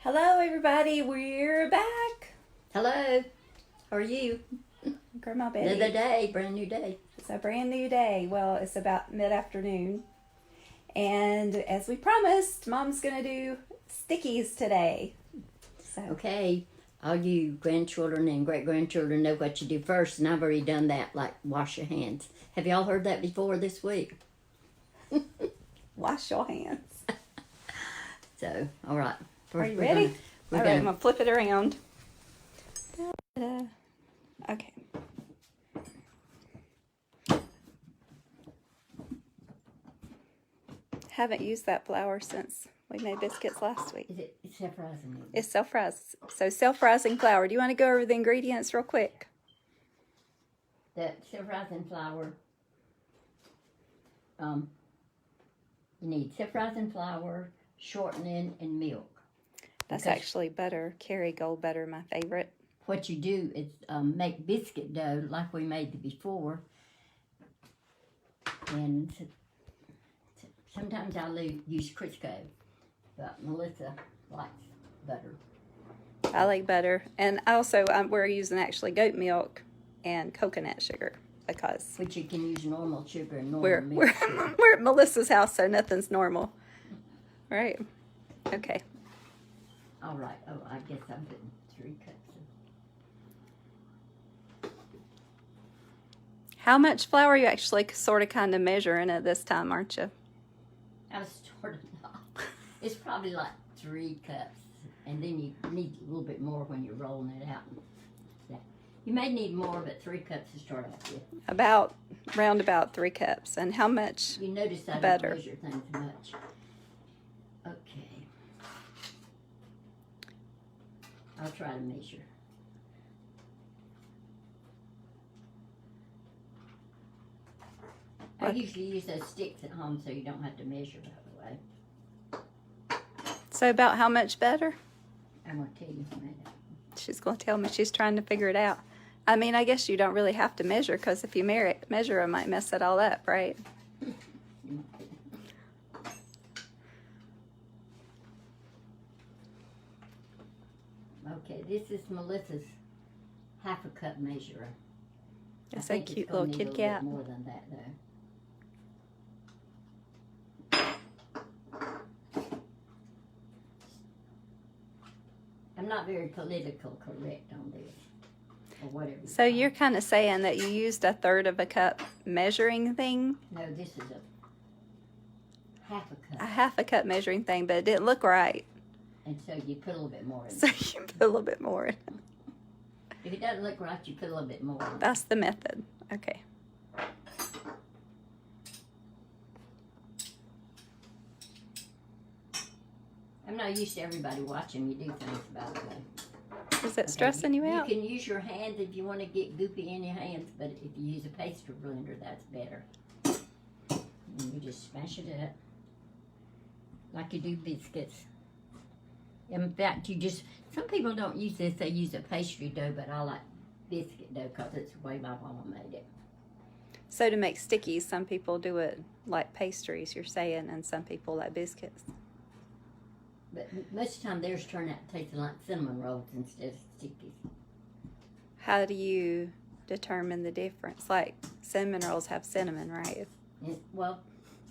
Hello, everybody. We're back. Hello. How are you? Grandma Betty. Another day, brand new day. It's a brand new day. Well, it's about mid-afternoon. And as we promised, Mom's going to do stickies today. So. Okay. All you grandchildren and great-grandchildren know what you do first, and I've already done that, like wash your hands. Have y'all heard that before this week? Wash your hands. So, all right. Are you ready? All right, I'm going to flip it around. Da-da. Okay. Haven't used that flour since we made biscuits last week. It's self-rising. It's self-rising. So self-rising flour. Do you want to go over the ingredients real quick? The self-rising flour. You need self-rising flour, shortening, and milk. That's actually butter. Kerrygold butter, my favorite. What you do is make biscuit dough like we made before. And sometimes I'll use Crisco, but Melissa likes butter. I like butter. And also, we're using actually goat milk and coconut sugar because... Which you can use normal sugar and normal milk. We're at Melissa's house, so nothing's normal. Right. Okay. All right. Oh, I guess I'm putting 3 cups of... How much flour are you actually sort of kind of measuring at this time, aren't you? I was starting off. It's probably like 3 cups. And then you need a little bit more when you're rolling it out. Yeah. You may need more, but 3 cups to start off with. Round about 3 cups. And how much You notice I butter? don't measure things much. Okay. I'll try to measure. I usually use those sticks at home so you don't have to measure, by the way. So about how much butter? I'm going to tell you in a minute. She's going to tell me. She's trying to figure it out. I mean, I guess you don't really have to measure because if you measure, it might mess it all up, right? Okay, this is Melissa's half a cup measure. It's a cute little kitty cat. More than that, though. I'm not very political correct on this, or whatever. So you're kind of saying that you used 1/3 of a cup measuring thing? No, this is a half a cup. A half a cup measuring thing, but it didn't look right. And so you put a little bit more in. So you put a little bit more in. If it doesn't look right, you put a little bit more in. That's the method. Okay. I'm not used to everybody watching me do things, by the way. Is it stressing you out? You can use your hands if you want to get goopy in your hands, but if you use a pastry blender, that's better. And you just smash it up like you do biscuits. In fact, some people don't use this, they use a pastry dough, but I like biscuit dough because it's the way my mama made it. So to make stickies, some people do it like pastries, you're saying, and some people like biscuits. But most of the time theirs turn out tasting like cinnamon rolls instead of stickies. How do you determine the difference? Like cinnamon rolls have cinnamon, right? Well,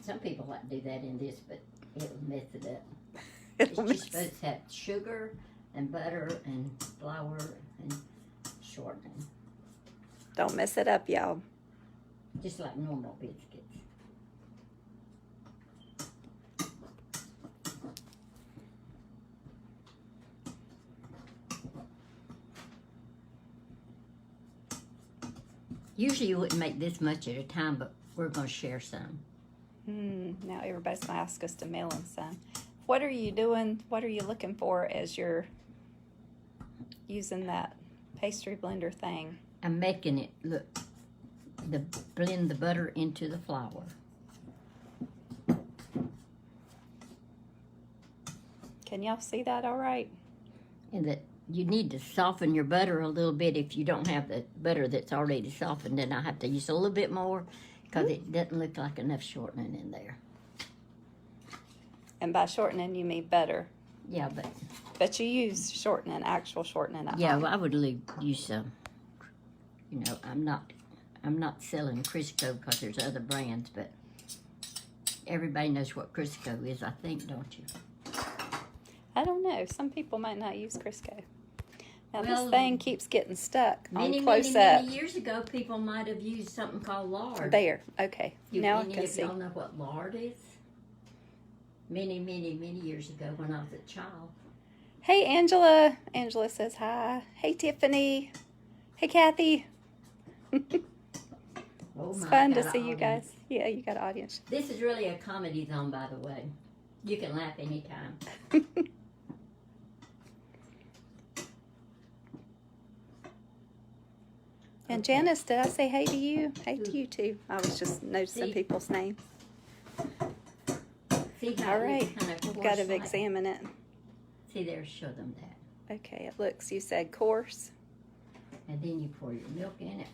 some people like to do that in this, but it'll mess it up. It'll It's just supposed to have sugar and butter and flour and shortening. Don't mess it up, y'all. Just like normal biscuits. Usually you wouldn't make this much at a time, but we're going to share some. Now everybody's going to ask us to mail them some. What are you doing? What are you looking for as you're using that pastry blender thing? I'm making it, look, blend the butter into the flour. Can y'all see that all right? And that you need to soften your butter a little bit. If you don't have the butter that's already softened, then I have to use a little bit more because it doesn't look like enough shortening in there. And by shortening, you mean butter. Yeah, but But you use shortening, actual shortening at yeah, home. well, I would use some. You know, I'm not selling Crisco because there's other brands, but everybody knows what Crisco is, I think, don't you? I don't know. Some people might not use Crisco. Now Well, this thing keeps getting stuck on Many close up. years ago, people might have used something called lard. There. Okay. Do now I any can of see. y'all know what lard is? Many years ago when I was a child. Hey, Angela. Angela says hi. Hey, Tiffany. Hey, Kathy. Oh It's my, fun I to got see an you audience. guys. Yeah, you got an audience. This is really a comedy zone, by the way. You can laugh anytime. And Okay. Janice, did I say hey to you? Hey to you too. I was just noticing See? people's names. See how All it right. looks kind of We've got to coarse-like? examine it. See there, show them that. Okay, it looks, you said coarse. And then you pour your milk in it.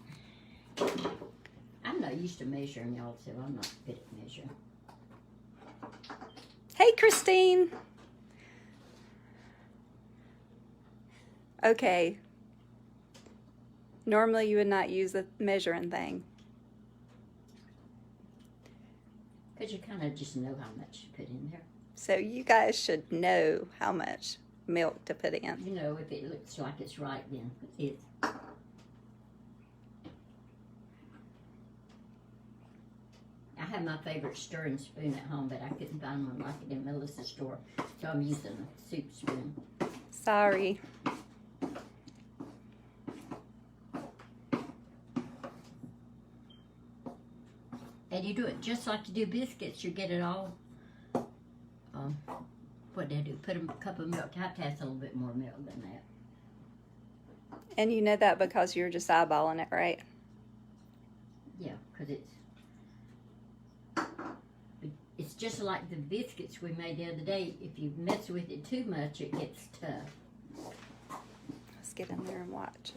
I'm not used to measuring, y'all, so I'm not good at measuring. Hey, Christine. Okay. Normally you would not use a measuring thing. Because you kind of just know how much you put in there. So you guys should know how much milk to put in. You know, if it looks like it's right, then it's. I have my favorite stirring spoon at home, but I couldn't find one like it in Melissa's store, so I'm using a soup spoon. Sorry. And you do it just like you do biscuits. You get it all. What do I do? Put a cup of milk. I have to have a little bit more milk than that. And you know that because you're just eyeballing it, right? Yeah, because it's just like the biscuits we made the other day. If you mess with it too much, it gets tough. Let's get in there and watch.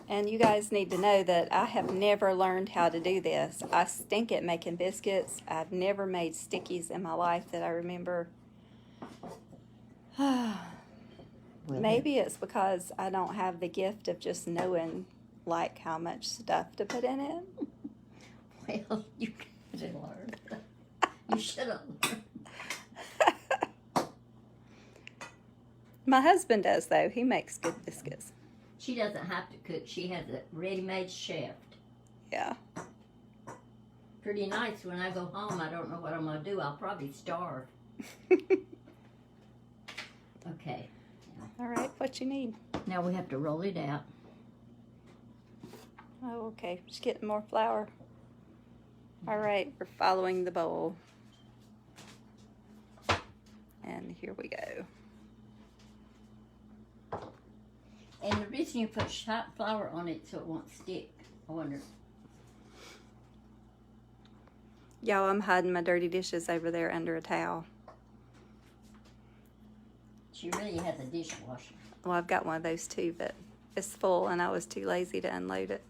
And you guys need to know that I have never learned how to do this. I stink at making biscuits. I've never made stickies in my life that I remember. Maybe it's because I don't have the gift of just knowing like how much stuff to put in it. Well, you could have learned. You should have learned. My husband does, though. He makes good biscuits. She doesn't have to cook. She has a ready-made shaft. Yeah. Pretty nice. When I go home, I don't know what I'm going to do. I'll probably starve. Okay. All right, what you need? Now we have to roll it out. Oh, okay. Just getting more flour. All right, we're following the bowl. And here we go. And the reason you put hot flour on it so it won't stick, I wonder. Y'all, I'm hiding my dirty dishes over there under a towel. She really has a dishwasher. Well, I've got one of those too, but it's full and I was too lazy to unload it.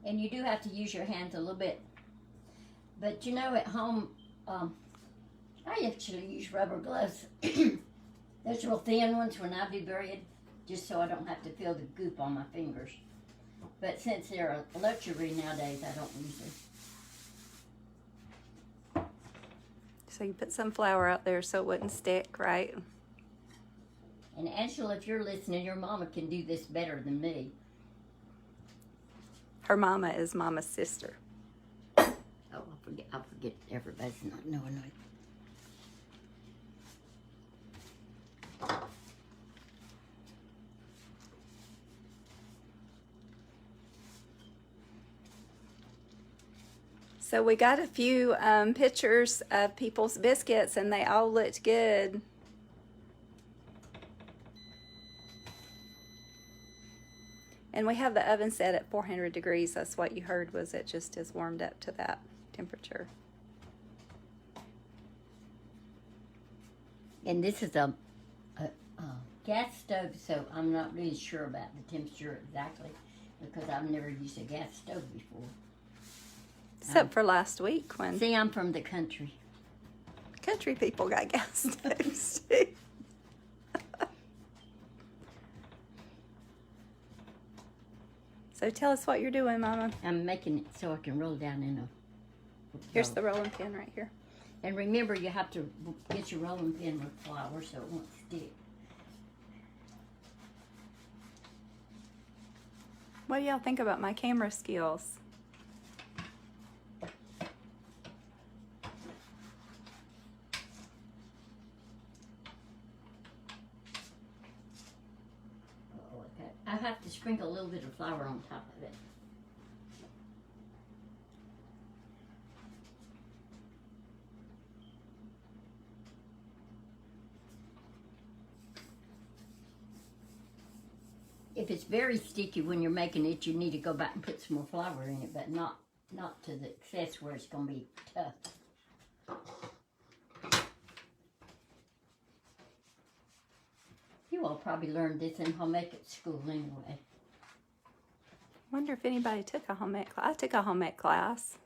And you do have to use your hands a little bit. But you know, at home, I actually use rubber gloves. Those real thin ones when I do bread, just so I don't have to feel the goop on my fingers. But since they're a luxury nowadays, I don't use them. So you put some flour out there so it wouldn't stick, right? And Angela, if you're listening, your mama can do this better than me. Her mama is Mama's sister. Oh, I forget everybody's not knowing it. So we got a few pictures of people's biscuits and they all looked good. And we have the oven set at 400 degrees. That's what you heard, was it just is warmed up to that temperature. And this is a gas stove, so I'm not really sure about the temperature exactly because I've never used a gas stove before. Except for last week when See, I'm from the country. country people got gas stoves too. So tell us what you're doing, Mama. I'm making it so I can roll down in a Here's roll. the rolling pin right here. And remember, you have to get your rolling pin with flour so it won't stick. What do y'all think about my camera skills? Okay. I have to sprinkle a little bit of flour on top of it. If it's very sticky when you're making it, you need to go back and put some more flour in it, but not to the excess where it's going to be tough. You all probably learned this in home ec at school anyway. Wonder if anybody took a home ec class. I took a home ec class.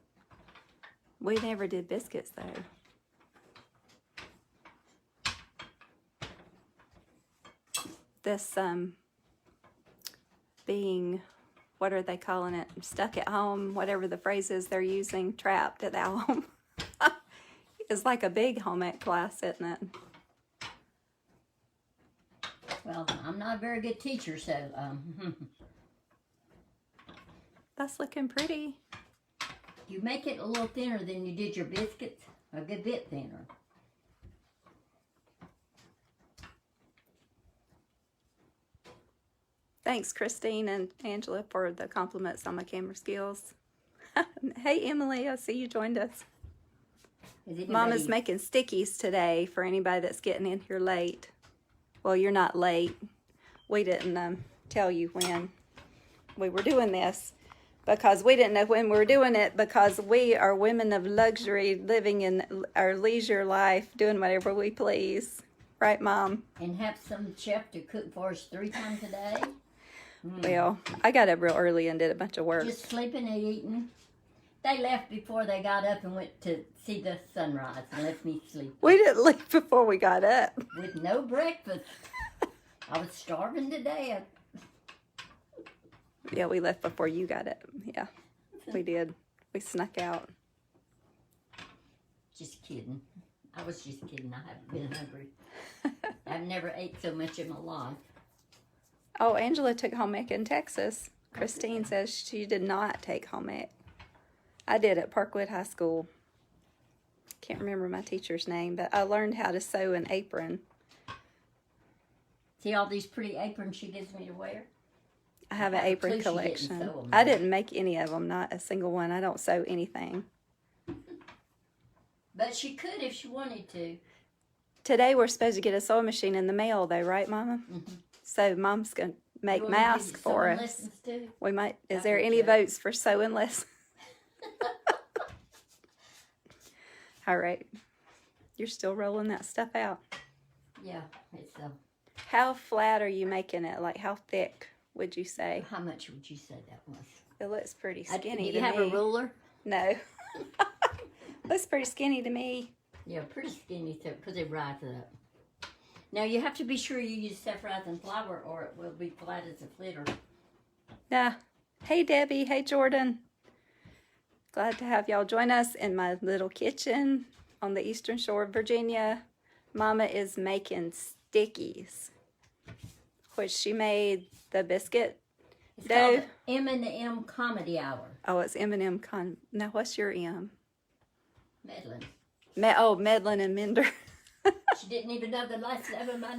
We never did biscuits though. This being, what are they calling it? Stuck at home, whatever the phrase is they're using, trapped at home. It's like a big home ec class, isn't it? Well, I'm not a very good teacher, so That's looking pretty. you make it a little thinner than you did your biscuits, a good bit thinner. Thanks, Christine and Angela, for the compliments on my camera skills. Hey, Emily, I see you joined us. Mama's making stickies today for anybody that's getting in here late. Well, you're not late. We didn't tell you when we were doing this because we didn't know when we were doing it because we are women of luxury living in our leisure life, doing whatever we please. Right, Mom? And have some chef to cook for us 3 times a day. Well, I got up real early and did a bunch of work. Just sleeping and eating. They left before they got up and went to see the sunrise and left me sleeping. We didn't leave before we got up. With no breakfast. I was starving to death. Yeah, we left before you got up. Yeah, we did. We snuck out. Just kidding. I was just kidding. I haven't been hungry. I've never ate so much in my life. Oh, Angela took home ec in Texas. Christine says she did not take home ec. I did at Parkwood High School. Can't remember my teacher's name, but I learned how to sew an apron. See all these pretty aprons she gives me to wear? I have an a apron clue she didn't collection. sew 'em, I though. didn't make any of them, not a single one. I don't sew anything. But she could if she wanted to. Today we're supposed to get a sewing machine in the mail though, right, Mama? Mm-hmm. So Mom's going to make You wanna do masks for sewing us. lessons too? We might. Is I there think any so. votes for sewing lessons? All right. You're still rolling that stuff out. Yeah, it's How flat are you making it? Like how thick would you say? how much would you say that was? It looks pretty Do skinny you to have me. a ruler? No. Looks pretty skinny to me. Yeah, pretty skinny so because it rises up. Now you have to be sure you use self-rising flour or it will be flat as a flitter. Yeah. Hey Debbie. Hey Jordan. Glad to have y'all join us in my little kitchen on the eastern shore of Virginia. Mama is making stickies, which she made the biscuit It's dough. called M&M Comedy Hour. Oh, it's M&M Now, what's your M? Medlin. Medlin and Mender. She didn't even know the last name of my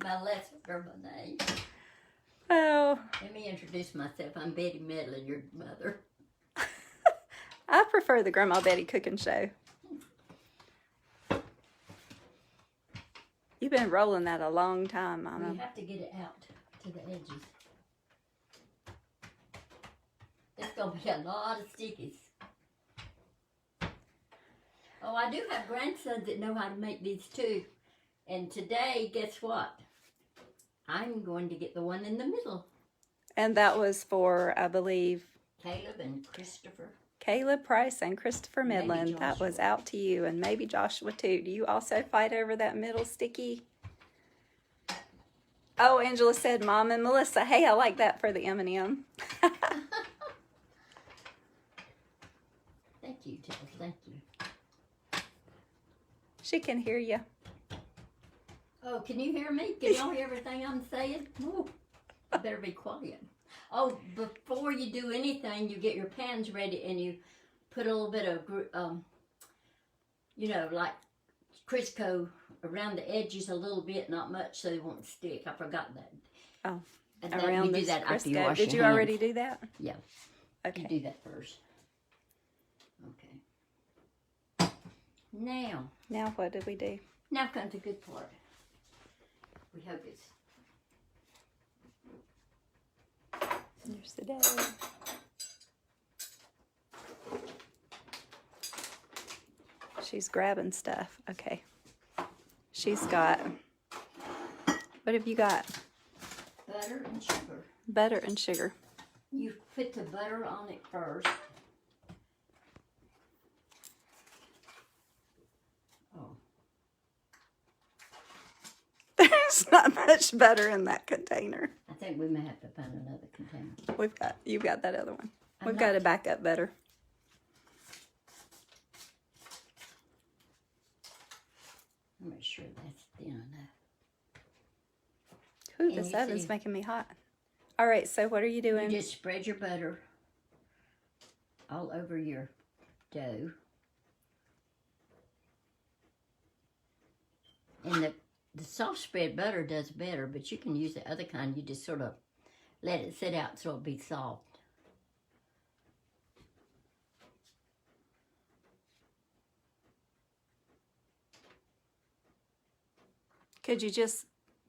my last or my name. Oh, Let me introduce myself. I'm Betty Medlin, your mother. I prefer the Grandma Betty cooking show. You've been rolling that a long time, Mama. You have to get it out to the edges. There's going to be a lot of stickies. Oh, I do have grandsons that know how to make these too. And today, guess what? I'm going to get the one in the middle. And that was for, I believe, Caleb and Christopher. Caleb Price and Christopher Midland. That was Joshua. out to you, and maybe Joshua too. Do you also fight over that middle sticky? Oh, Angela said Mom and Melissa. Hey, I like that for the M&M. Thank you, Jill. Thank you. She can hear you. Oh, can you hear me? Can y'all hear everything I'm saying? Ooh, I better be quiet. Oh, before you do anything, you get your pans ready and you put a little bit of, you know, like Crisco around the edges a little bit, not much, so they won't stick. I forgot that. Oh, And around you the do that after you wash Did you your hands. already do that? Yeah. Okay. You do that first. Okay. Now what did we do? Now comes the good part. We hope it's... There's the dough. She's grabbing stuff. Okay. She's got... What have you got? Butter and sugar. Butter and sugar. You put the butter on it first. Oh. There's not much butter in that container. I think we may have to find another container. You've got that other one. I'm We've not- got to back up butter. I'm not sure that's thin enough. Ooh, Can this you oven's see? making me hot. All right, so what are you doing? You just spread your butter all over your dough. And the soft spread butter does better, but you can use the other kind. You just sort of let it sit out so it'll be soft. Could you just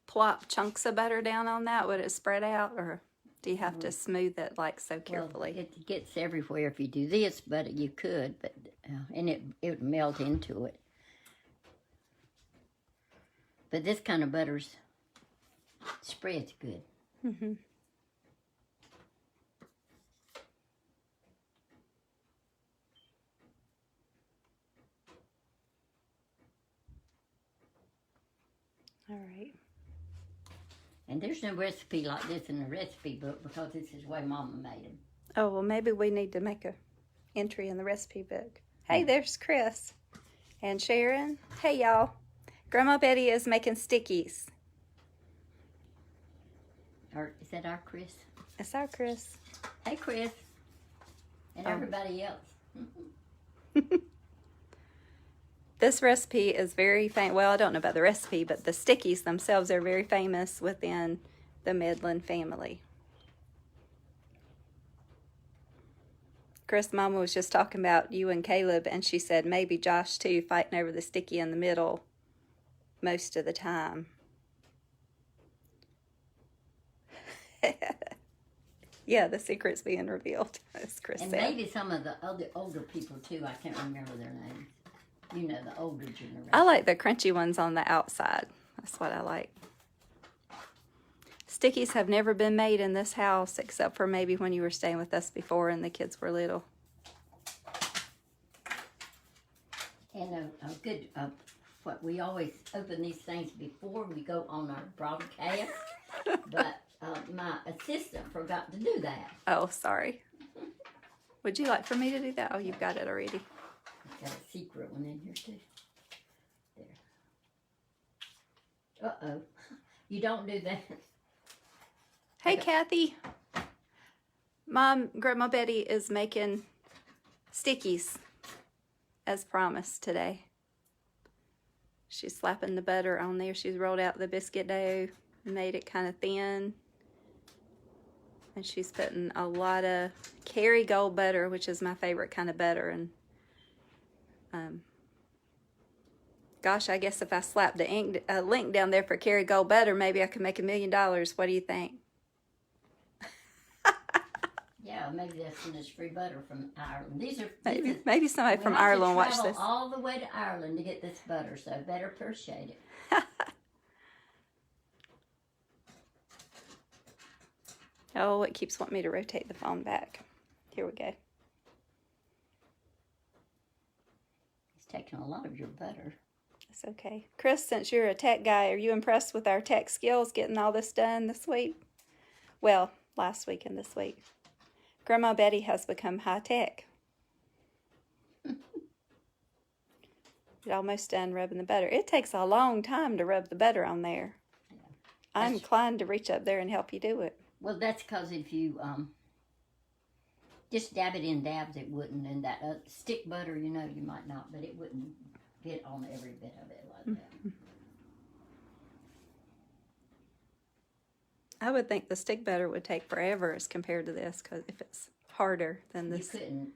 plop chunks of butter down on that? Would it spread out, or do you have to smooth it like so carefully? Well, it gets everywhere if you do this, but you could, but and it would melt into it. But this kind of butter's spreads good. Mm-hmm. All right. And there's no recipe like this in the recipe book because this is the way Mama made them. Oh, well, maybe we need to make a entry in the recipe book. Hey, there's Chris and Sharon. Hey, y'all. Grandma Betty is making stickies. Or is that our Chris? It's our Chris. Hey, Chris. And Oh. everybody else. This recipe is very famous. Well, I don't know about the recipe, but the stickies themselves are very famous within the Midland family. Chris' mama was just talking about you and Caleb, and she said maybe Josh too, fighting over the sticky in the middle most of the time. Yeah, the secret's being revealed, as Chris And said. maybe some of the other older people too. I can't remember their names. You know, the older generation. I like the crunchy ones on the outside. That's what I like. Stickies have never been made in this house except for maybe when you were staying with us before and the kids were little. And good, what we always open these things before we go on our broadcast. But my assistant forgot to do that. Oh, sorry. Would you like for me to do that? Oh, you've got it already. Got a secret one in here too. There. Uh-oh. You don't do that. Hey, Okay. Kathy. Grandma Betty is making stickies as promised today. She's slapping the butter on there. She's rolled out the biscuit dough and made it kind of thin. And she's putting a lot of Kerrygold butter, which is my favorite kind of butter. And gosh, I guess if I slapped a link down there for Kerrygold butter, maybe I could make $1 million. What do you think? Yeah, maybe that's when it's free butter from Ireland. Maybe somebody from Ireland watched this. All the way to Ireland to get this butter, so better appreciate it. Oh, it keeps wanting me to rotate the phone back. Here we go. It's taking a lot of your butter. It's okay. Chris, since you're a tech guy, are you impressed with our tech skills getting all this done this week? Well, last week and this week. Grandma Betty has become high tech. You're almost done rubbing the butter. It takes a long time to rub the butter on there. Yeah. I'm inclined to reach up there and help you do it. Well, that's because if you just dab it in dabs, it wouldn't. And that stick butter, you know, you might not, but it wouldn't get on every bit of it like that. I would think the stick butter would take forever as compared to this, because if it's harder than this. You couldn't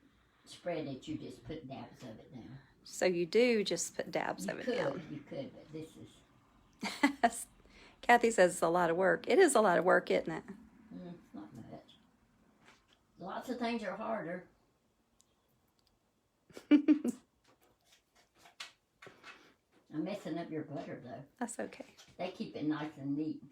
spread it, you just put dabs of it down. So you do just put dabs of it down. You could, but this is... Kathy says it's a lot of work. It is a lot of work, isn't it? Not much. Lots of things are harder. I'm messing up your butter, though. That's okay. They keep it nice and neat.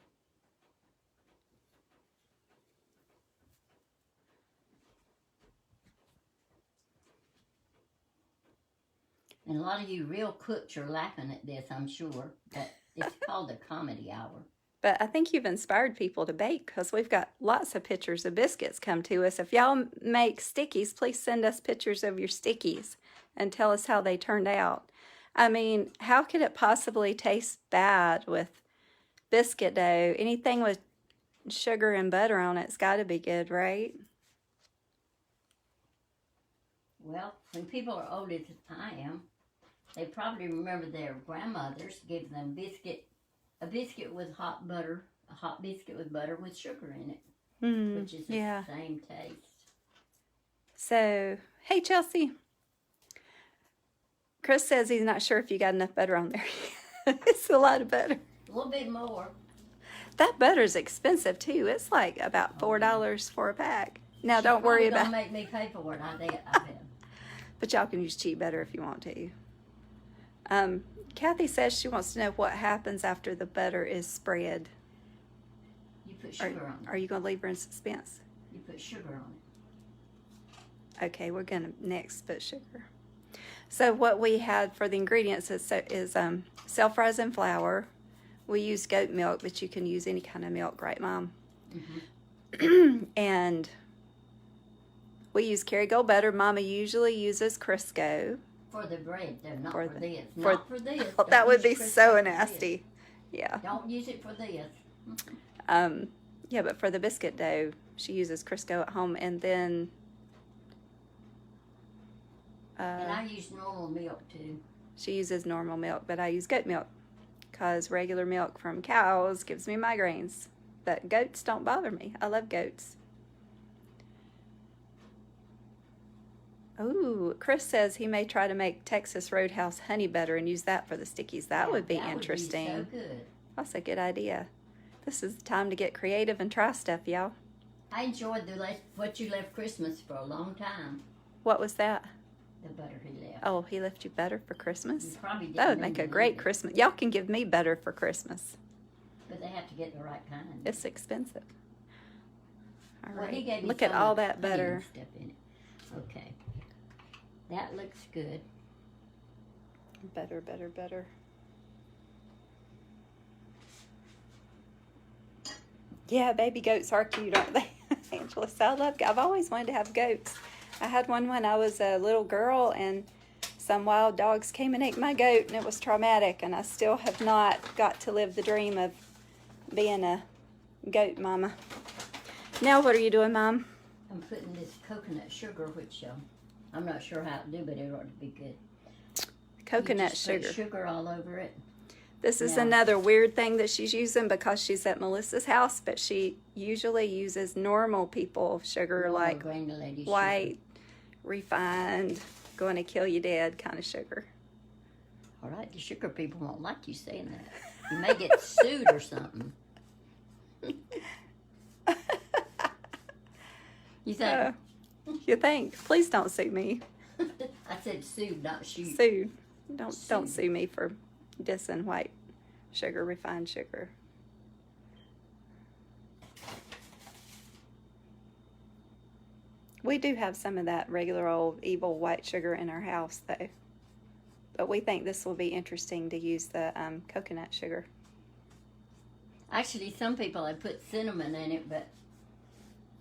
And a lot of you real cooks are laughing at this, I'm sure. But it's called the comedy hour. But I think you've inspired people to bake, because we've got lots of pictures of biscuits come to us. If y'all make stickies, please send us pictures of your stickies and tell us how they turned out. I mean, how could it possibly taste bad with biscuit dough? Anything with sugar and butter on it's got to be good, right? Well, when people are old as I am, they probably remember their grandmothers gave them a biscuit with hot butter, a hot biscuit with butter with sugar in it, which is the same taste. So, hey, Chelsea. Chris says he's not sure if you got enough butter on there. It's a lot of butter. A little bit more. That butter's expensive, too. It's like about $4 for a pack. Now, don't worry about... Don't make me pay for it. I bet. But y'all can use cheap butter if you want to. Kathy says she wants to know what happens after the butter is spread. You put sugar on it. Are you going to leave her in suspense? You put sugar on it. Okay, we're going to next put sugar. So what we had for the ingredients is self-rising flour. We use goat milk, but you can use any kind of milk, right, Mom? Mm-hmm. And we use Kerrygold butter. Mama usually uses Crisco. For the bread, though, not for this. For this. That would be so nasty. Yeah. Don't use it for this. Yeah, but for the biscuit dough, she uses Crisco at home, and then... and I use normal milk, too. She uses normal milk, but I use goat milk, because regular milk from cows gives me migraines. But goats don't bother me. I love goats. Oh, Chris says he may try to make Texas Roadhouse honey butter and use that for the stickies. That would be interesting. Would be so good. That's a good idea. This is the time to get creative and try stuff, y'all. I enjoyed what you left Christmas for a long time. What was that? The butter he left. Oh, he left you butter for Christmas? You probably didn't. That would make a great Christmas. Y'all can give me butter for Christmas. But they have to get the right kind. It's expensive. All right. He gave me Look at all that butter. Stuff in it. Okay. That looks good. Butter, butter, butter. Yeah, baby goats are cute, aren't they? Angela, I've always wanted to have goats. I had one when I was a little girl, and some wild dogs came and ate my goat, and it was traumatic, and I still have not got to live the dream of being a goat mama. Now what are you doing, Mom? I'm putting this coconut sugar, which I'm not sure how to do, but it ought to be good. Coconut sugar. Put sugar all over it. This is another weird thing that she's using because she's at Melissa's house, but she usually uses normal people sugar, like white, refined, going to kill you dead kind of sugar. All right, the sugar people won't like you saying that. You may get sued or something. You think? You think? Please don't sue me. I said sued, not shoot. Sued. Don't sue me for dissing white sugar, refined sugar. We do have some of that regular old evil white sugar in our house, though. But we think this will be interesting to use the coconut sugar. Actually, some people have put cinnamon in it, but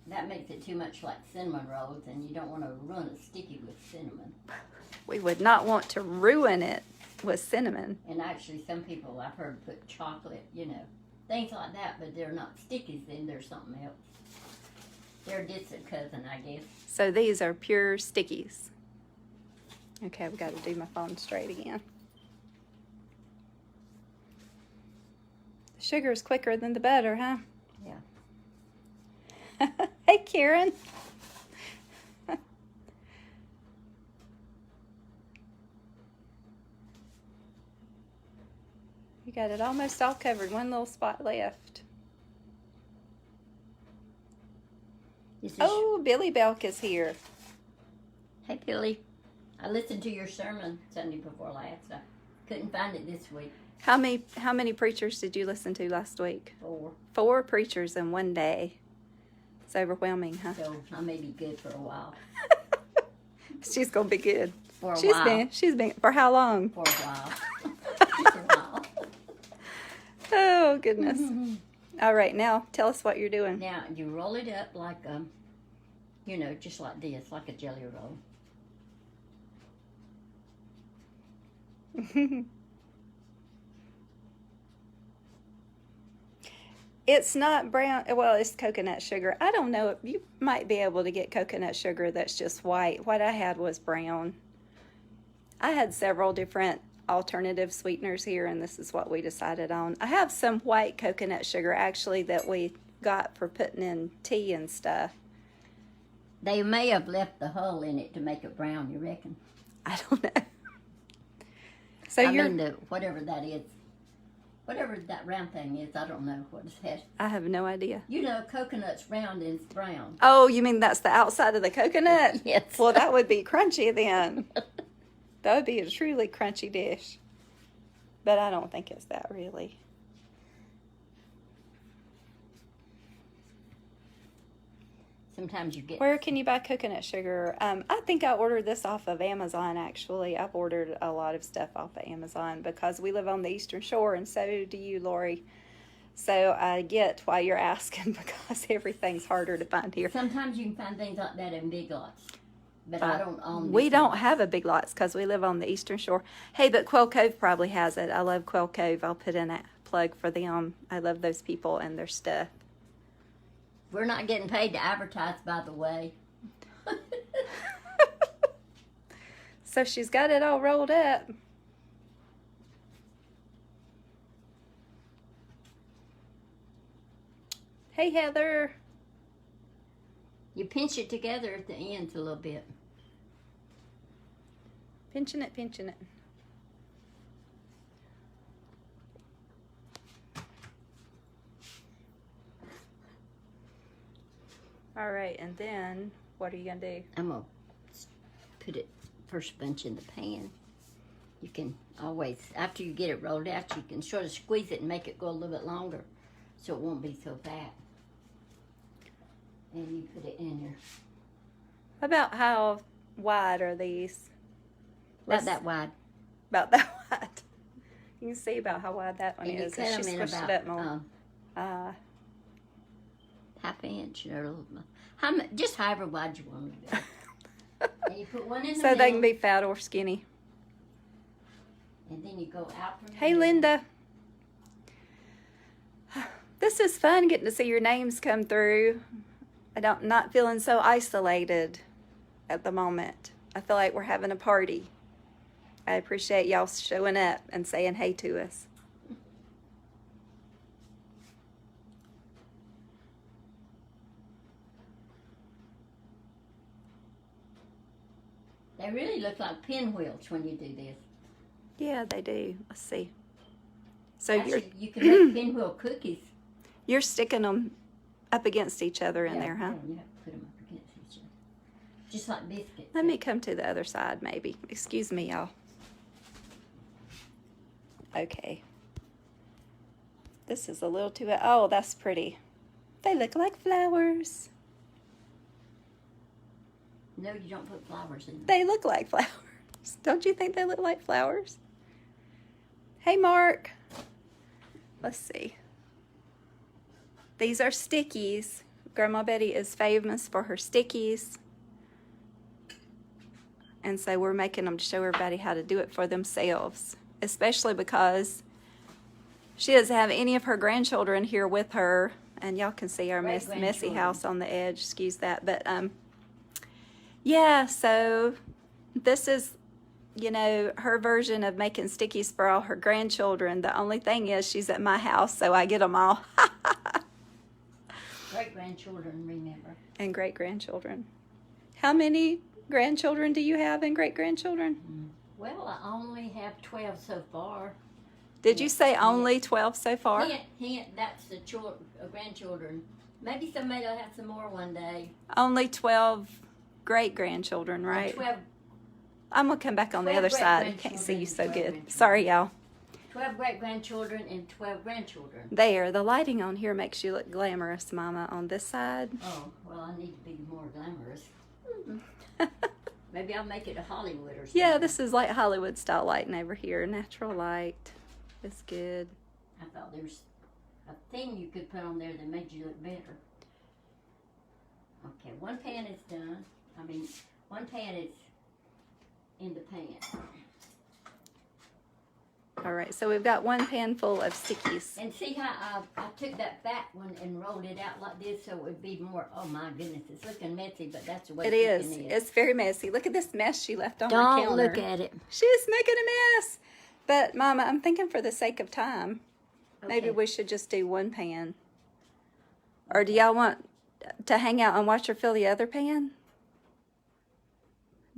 that makes it too much like cinnamon rolls, and you don't want to ruin a sticky with cinnamon. We would not want to ruin it with cinnamon. And actually, some people I've heard put chocolate, you know, things like that, but they're not stickies, then they're something else. They're a distant cousin, I guess. So these are pure stickies. Okay, I've got to do my phone straight again. The sugar's quicker than the butter, huh? Yeah. Hey, Karen. You got it almost all covered. One little spot left. Oh, Billy Belk is here. Hey, Billy. I listened to your sermon Sunday before last. I couldn't find it this week. How many preachers did you listen to last week? 4. 4 preachers in one day. It's overwhelming, huh? So I may be good for a while. She's gonna be good. For a while. She's been for how long? For a while. For a while. Oh goodness. All right, now tell us what you're doing. Now you roll it up like you know, just like this, like a jelly roll. It's not brown. Well, it's coconut sugar. I don't know. You might be able to get coconut sugar that's just white. What I had was brown. I had several different alternative sweeteners here, and this is what we decided on. I have some white coconut sugar, actually, that we got for putting in tea and stuff. They may have left the hull in it to make it brown, you reckon? I don't know. So I mean, whatever that is. Whatever that round thing is, I don't know what it has. I have no idea. You know, coconut's round and it's brown. Oh, you mean that's the outside of the coconut? Yes. Well, that would be crunchy then. That would be a truly crunchy dish. But I don't think it's that really. Sometimes you get... Where can you buy coconut sugar? I think I ordered this off of Amazon, actually. I've ordered a lot of stuff off of Amazon because we live on the Eastern Shore, and so do you, Lori. So I get why you're asking, because everything's harder to find here. Sometimes you can find things like that in Big Lots. But I don't own this. We don't have a Big Lots because we live on the Eastern Shore. Hey, but Quail Cove probably has it. I love Quail Cove. I'll put in a plug for them. I love those people and their stuff. We're not getting paid to advertise, by the way. So she's got it all rolled up. Hey, Heather. You pinch it together at the ends a little bit. Pinching it, pinching it. All right, and then what are you going to do? I'm going to put it first bunch in the pan. You can always, after you get it rolled out, you can sort of squeeze it and make it go a little bit longer so it won't be so fat. And you put it in there. About how wide are these? About that wide. About that wide. You can see about how wide that one And is. you cut She them in squished about it up more. half inch or a little, just however wide you want it to be. And you put one in the So middle, they can be fat or skinny. and then you go out from Hey, there. Linda. This is fun getting to see your names come through. Not feeling so isolated at the moment. I feel like we're having a party. I appreciate y'all showing up and saying hey to us. They really look like pinwheels when you do this. Yeah, they do. Let's see. So Actually, you can make pinwheel cookies. you're sticking them up against each other in Yeah, there, huh? Yeah, you have to put them up against each other. Just like biscuits. Let me come to the other side, maybe. Excuse me, y'all. Okay. This is a little too... Oh, that's pretty. They look like flowers. No, you don't put flowers in them. They look like flowers. Don't you think they look like flowers? Hey, Mark. Let's see. These are Stickies. Grandma Betty is famous for her Stickies. And so we're making them to show everybody how to do it for themselves. Especially because she doesn't have any of her grandchildren here with her. And y'all can see our messy house on the edge. Excuse that. But, yeah, so this is, you know, her version of making Stickies for all her grandchildren. The only thing is she's at my house, so I get them all. Great-grandchildren, remember. And great-grandchildren. How many grandchildren do you have and great-grandchildren? Well, I only have 12 so far. Did you say only 12 so far? Hint, that's the grandchildren. Maybe somebody will have some more one day. Only 12 great-grandchildren, right? 12. I'm going to come back on the other side. I can't see you so good. Sorry, y'all. 12 great-grandchildren and 12 grandchildren. There, the lighting on here makes you look glamorous, Mama, on this side. Oh, well, I need to be more glamorous. Maybe I'll make it a Hollywood or something. Yeah, this is like Hollywood-style lighting over here. Natural light. It's good. I thought there was a thing you could put on there that made you look better. Okay, one pan is done. One pan is in the pan. All right, so we've got one pan full of Stickies. And see how I took that fat one and rolled it out like this so it would be more, oh my goodness, it's looking messy, but that's the way it is. It's very messy. Look at this mess she left on my counter. Don't look at it. She's making a mess. But, Mama, I'm thinking for the sake of time, maybe we should just do one pan. Or do y'all want to hang out and watch her fill the other pan?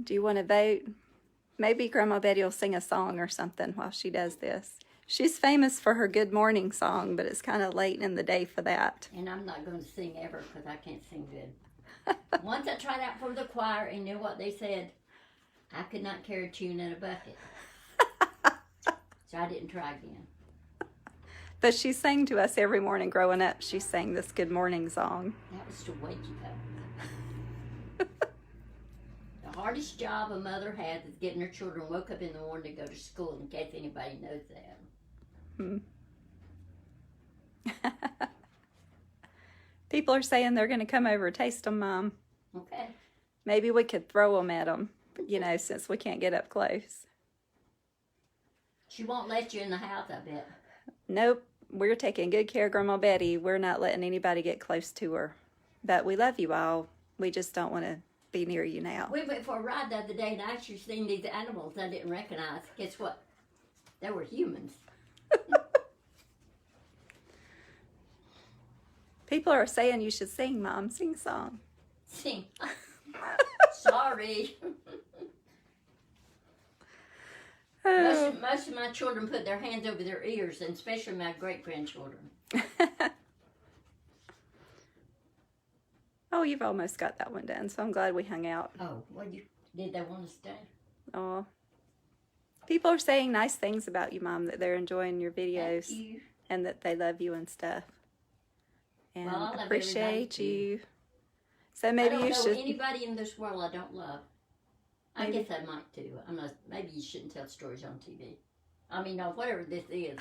Do you want to vote? Maybe Grandma Betty will sing a song or something while she does this. She's famous for her good morning song, but it's kind of late in the day for that. And I'm not going to sing ever because I can't sing good. Once I tried out for the choir and knew what they said, I could not carry a tune in a bucket. So I didn't try again. But she sang to us every morning growing up. She sang this good morning song. That was to wake you up. The hardest job a mother has is getting her children woke up in the morning to go to school, in case anybody knows that. People are saying they're going to come over and taste them, Mom. Okay. Maybe we could throw them at them, you know, since we can't get up close. She won't let you in the house, I bet. Nope. We're taking good care of Grandma Betty. We're not letting anybody get close to her. But we love you all. We just don't want to be near you now. We went for a ride the other day and I actually seen these animals I didn't recognize. Guess what? They were humans. People are saying you should sing, Mom. Sing a song. Sing. Sorry. Most of my children put their hands over their ears, and especially my great-grandchildren. Oh, you've almost got that one done, so I'm glad we hung out. Oh, well, did they want to stay? Oh. People are saying nice things about you, Mom, that they're enjoying your videos. Thank you. And that they love you and stuff. And well, I love appreciate you. So maybe you should. I don't know anybody in this world I don't love. I guess I might too. Maybe you shouldn't tell stories on TV. Whatever this is.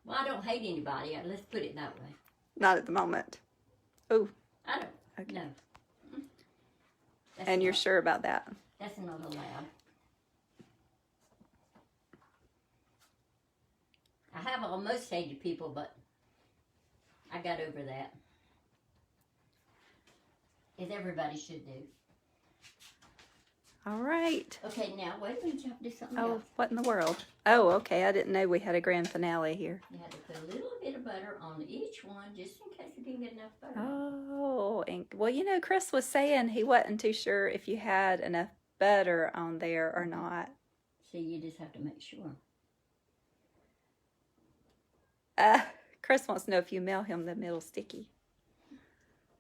Well, I don't hate anybody. Let's put it that way. Not at the moment. Oh. I don't. Okay. No. And you're sure about that? That's not allowed. I have almost hated people, but I got over that. As everybody should do. All right. Okay, now wait a minute, you have to do something Oh, else. what in the world? Oh, okay. I didn't know we had a grand finale here. You had to put a little bit of butter on each one, just in case you didn't get enough butter. Oh, and well, you know, Chris was saying he wasn't too sure if you had enough butter on there or not. See, you just have to make sure. Chris wants to know if you mail him the middle sticky.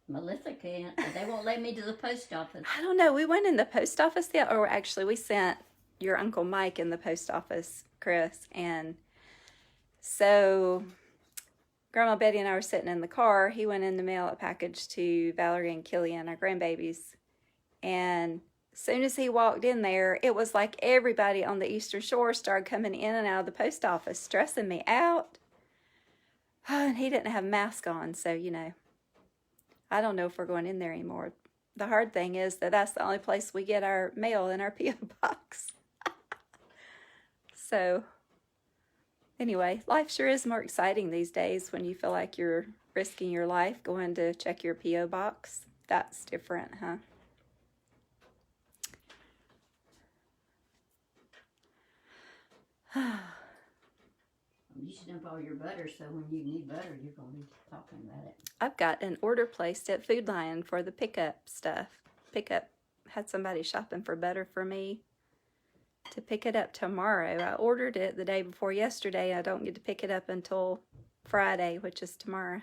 Melissa can't. They won't let me to the post office. I don't know. We went in the post office or actually we sent your Uncle Mike in the post office, Chris. And so Grandma Betty and I were sitting in the car. He went in to mail a package to Valerie and Killian, our grandbabies. And as soon as he walked in there, it was like everybody on the Eastern Shore started coming in and out of the post office, stressing me out. And he didn't have a mask on, so, you know, I don't know if we're going in there anymore. The hard thing is that that's the only place we get our mail in our P.O. box. So, anyway, life sure is more exciting these days when you feel like you're risking your life going to check your P.O. box. That's different, huh? I'm using up all your butter, so when you need butter, you're going to be talking about it. I've got an order placed at Food Lion for the pickup stuff. Had somebody shopping for butter for me to pick it up tomorrow. I ordered it the day before yesterday. I don't get to pick it up until Friday, which is tomorrow.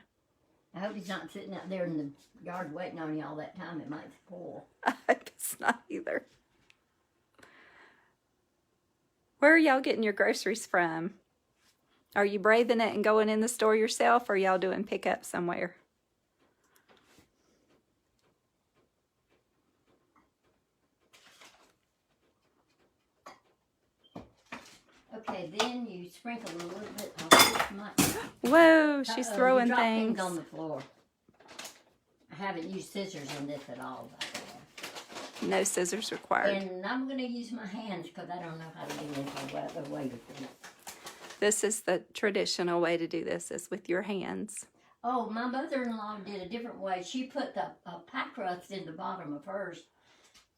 I hope he's not sitting out there in the yard waiting on you all that time. It might spoil. I hope it's not either. Where are y'all getting your groceries from? Are you braving it and going in the store yourself, or are y'all doing pickup somewhere? Okay, then you sprinkle a little bit of this much. Whoa, she's throwing you dropped things. on the floor. I haven't used scissors on this at all, by the way. No scissors required. And I'm going to use my hands because I don't know how to do this the way before. This is the traditional way to do this, is with your hands. Oh, my mother-in-law did a different way. She put the pie crust in the bottom of hers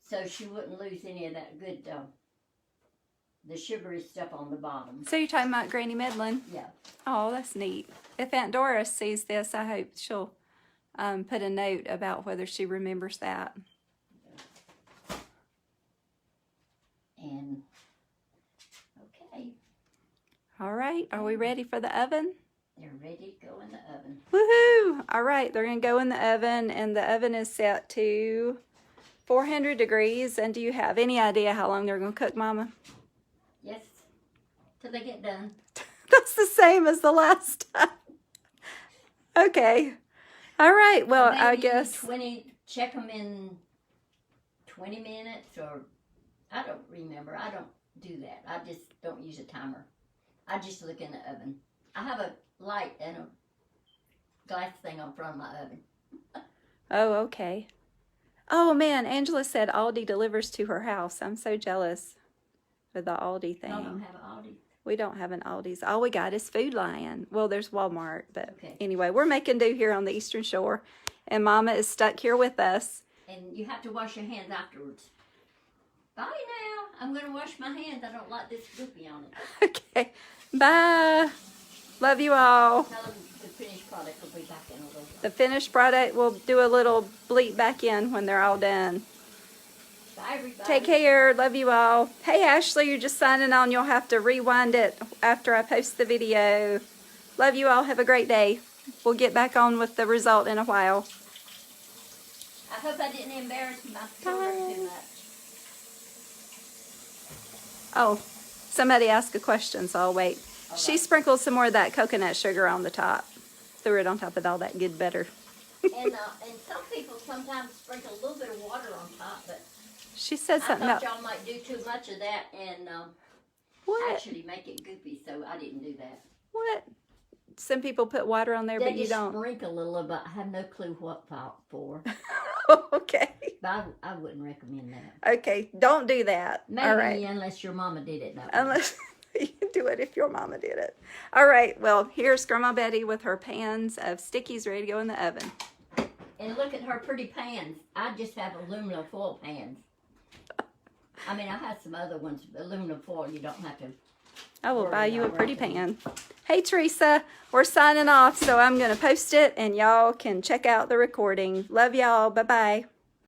so she wouldn't lose any of that good, the sugary stuff on the bottom. So you're talking about Granny Medlin? Yeah. Oh, that's neat. If Aunt Doris sees this, I hope she'll put a note about whether she remembers that. And, okay. All right, are we ready for the oven? They're ready to go in the oven. Woohoo! All right, they're going to go in the oven, and the oven is set to 400 degrees. And do you have any idea how long they're going to cook, Mama? Yes, till they get done. That's the same as the last time. Okay. All right, well, I guess... Check them in 20 minutes, or I don't remember. I don't do that. I just don't use a timer. I just look in the oven. I have a light and a glass thing on front of my oven. Oh, okay. Oh, man, Angela said Aldi delivers to her house. I'm so jealous of the Aldi thing. I don't have an Aldi. We don't have an Aldi's. All we got is Food Lion. Well, there's Walmart, but Okay. Anyway, we're making do here on the Eastern Shore, and Mama is stuck here with us. And you have to wash your hands afterwards. Bye now. I'm going to wash my hands. I don't like this goopy on it. Okay, bye. Love you all. Tell them the finished product will be back in a little bit. The finished product, we'll do a little bleep back in when they're all done. Bye, everybody. Take care. Love you all. Hey, Ashley, you're just signing on. You'll have to rewind it after I post the video. Love you all. Have a great day. We'll get back on with the result in a while. I hope I didn't embarrass my children too much. Oh, somebody asked a question, so I'll wait. She sprinkled some more of that coconut sugar on the top. Threw it on top of all that good butter. And some people sometimes sprinkle a little bit of water on top, but She said I something thought about... y'all might do too much of that and What? actually make it goopy, so I didn't do that. What? Some people put water on there, They but you just don't. sprinkle a little, but I have no clue what for. Okay. But I wouldn't recommend that. Okay, don't do that. Maybe All right. unless your mama did it that way. Unless you can do it if your mama did it. All right, well, here's Grandma Betty with her pans of Stickies ready to go in the oven. And look at her pretty pans. I just have aluminum foil pans. I mean, I have some other ones, but aluminum foil, you don't have to. I will buy you a pretty Alright. pan. Hey, Teresa, we're signing off, so I'm going to post it, and y'all can check out the recording. Love y'all. Bye-bye.